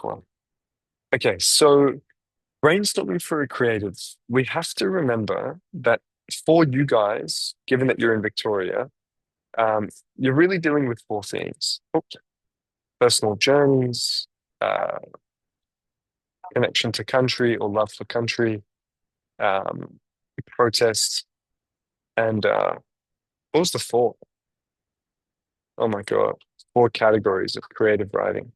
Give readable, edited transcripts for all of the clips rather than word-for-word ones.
quick one. Okay, so brainstorming for a creative, we have to remember that for you guys, given that you're in Victoria, you're really dealing with four themes. Oops. Personal journeys, uh, connection to country or love for country, um, protests, and what was the fourth? Oh my God, four categories of creative writing.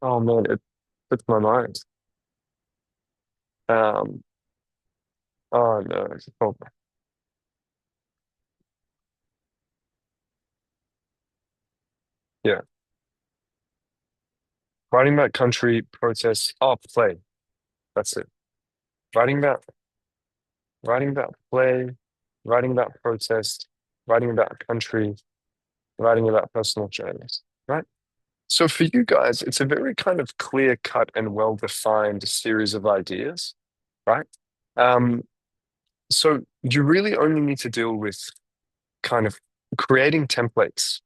Oh man, it slipped my mind. Um, oh no, oh, yeah, writing about country, protests, oh, play. That's it. Writing about writing about play, writing about protest, writing about country, writing about personal journeys. Right? So for you guys, it's a very kind of clear cut and well-defined series of ideas, right? Um, so you really only need to deal with kind of creating templates,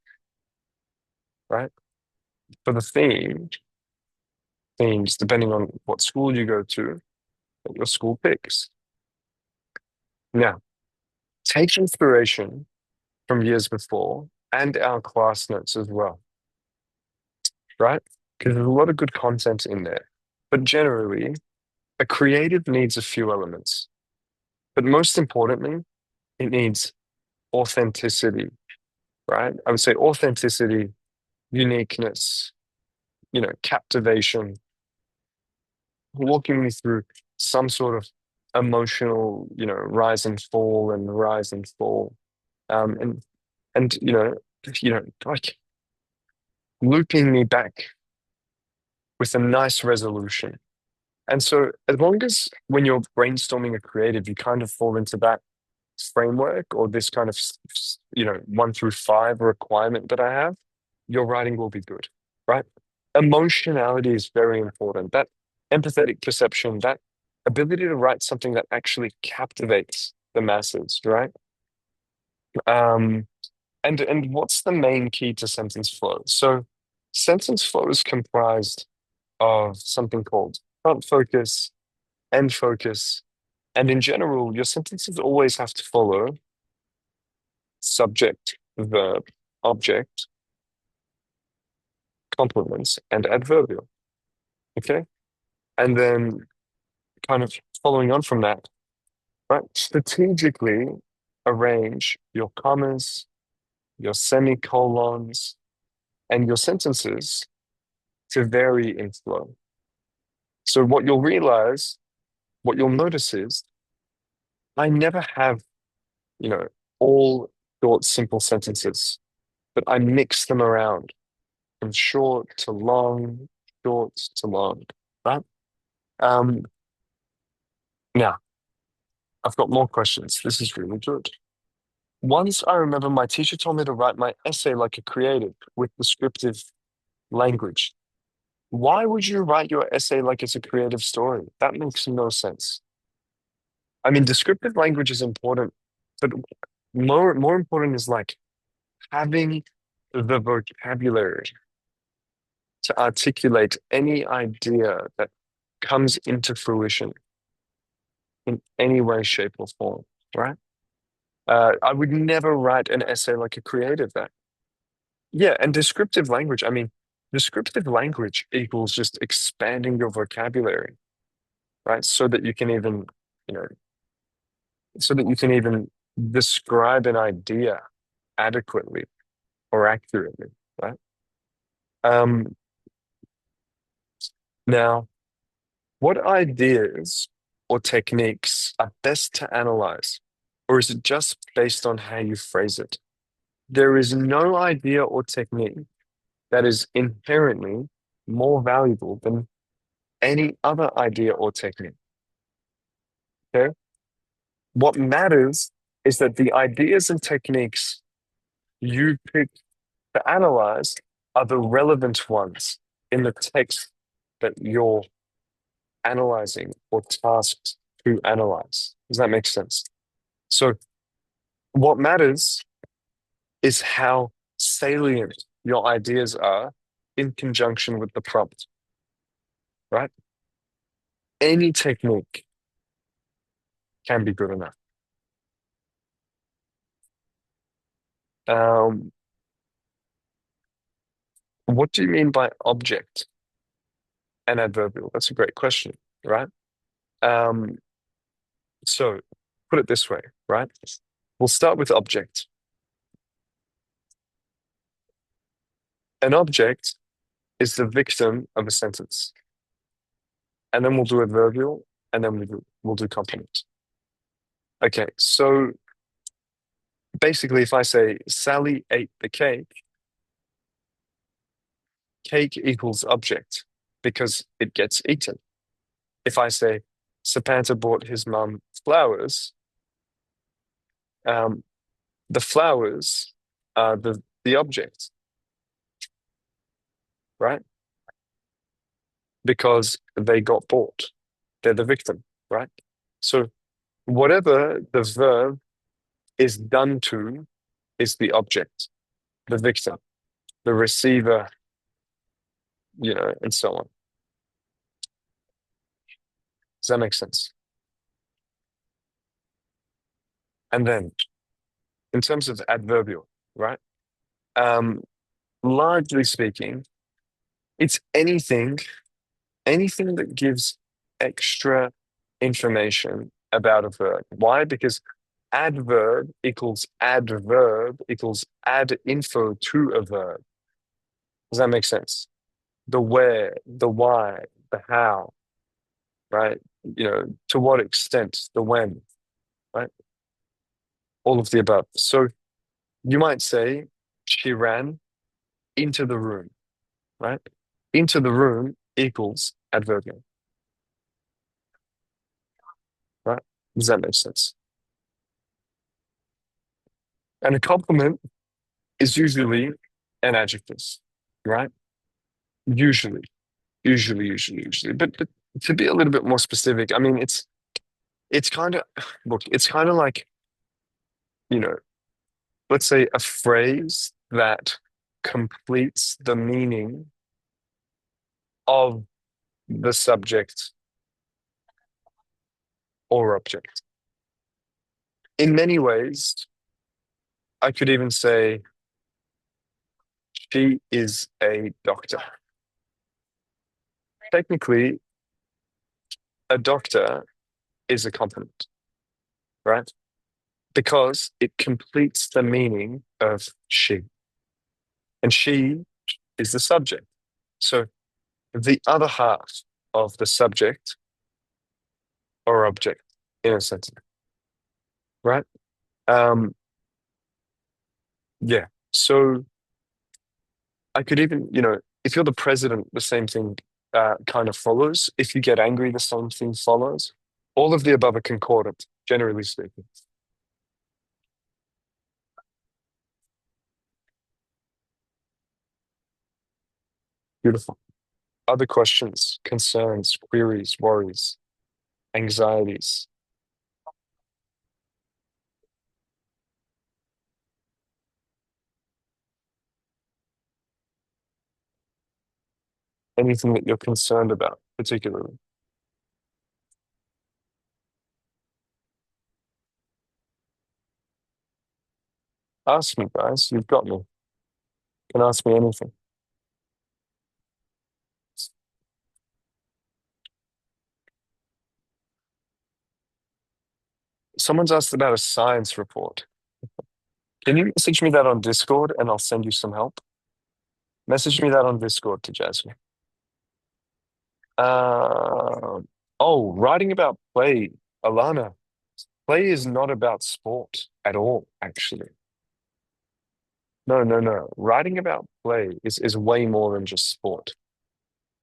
right? For the themes, depending on what school you go to, that your school picks. Now, take inspiration from years before and our class notes as well, right? Because there's a lot of good content in there. But generally, a creative needs a few elements. But most importantly, it needs authenticity, right? I would say authenticity, uniqueness, captivation, walking me through some sort of emotional, rise and fall and rise and fall. And like looping me back with a nice resolution. And so as long as when you're brainstorming a creative, you kind of fall into that framework or this kind of, 1 through 5 requirement that I have, your writing will be good, right? Emotionality is very important. That empathetic perception, that ability to write something that actually captivates the masses, right? Um, and what's the main key to sentence flow? So sentence flow is comprised of something called front focus, end focus, and in general, your sentences always have to follow subject, verb, object, complements, and adverbial. Okay. And then kind of following on from that, right? Strategically arrange your commas, your semicolons, and your sentences to vary in flow. So what you'll notice is I never have, you know, all short, simple sentences, but I mix them around from short to long, right? Um, Now, I've got more questions. This is really good. Once I remember my teacher told me to write my essay like a creative with descriptive language. Why would you write your essay like it's a creative story? That makes no sense. I mean, descriptive language is important, but more important is like having the vocabulary to articulate any idea that comes into fruition in any way, shape, or form, right? I would never write an essay like a creative that. Yeah, and descriptive language. I mean, descriptive language equals just expanding your vocabulary, right? You know, so that you can even describe an idea adequately or accurately, right? Um, Now, what ideas or techniques are best to analyze, or is it just based on how you phrase it? There is no idea or technique that is inherently more valuable than any other idea or technique. Okay? What matters is that the ideas and techniques you pick to analyze are the relevant ones in the text that you're analyzing or tasked to analyze. Does that make sense? So, what matters is how salient your ideas are in conjunction with the prompt, right? Any technique can be good enough. Um, what do you mean by object and adverbial? That's a great question, right? Um, so put it this way, right? We'll start with object. An object is the victim of a sentence. And then we'll do adverbial, and then we'll do complement. Okay, so basically, if I say Sally ate the cake, cake equals object because it gets eaten. If I say Sapanta bought his mum flowers, um, the flowers are the object, right? Because they got bought. They're the victim, right? So whatever the verb is done to is the object, the victim, the receiver, and so on. Does that make sense? And then in terms of adverbial, right? Um, largely speaking, it's anything that gives extra information about a verb. Why? Because adverb equals add info to a verb. Does that make sense? The where, the why, the how, right? To what extent, the when, right? All of the above. So you might say she ran into the room, right? Into the room equals adverbial, right? Does that make sense? And a complement is usually an adjective, right? Usually, usually. But to be a little bit more specific, I mean, it's kind of look, it's kind of like, you know, let's say a phrase that completes the meaning of the subject or object. In many ways, I could even say she is a doctor. Technically, a doctor is a complement, right? Because it completes the meaning of she. And she is the subject. So the other half of the subject or object in a sentence, right? Um, yeah. So I could even, if you're the president, the same thing kind of follows. If you get angry, the same thing follows. All of the above are concordant, generally speaking. Beautiful. Other questions, concerns, queries, worries, anxieties, anything that you're concerned about, particularly. Ask me, guys. You've got me. You can ask me anything. Someone's asked about a science report. Can you message me that on Discord and I'll send you some help? Message me that on Discord to Jasmine. Uh, writing about play, Alana. Play is not about sport at all, actually. No, no, no. Writing about play is way more than just sport.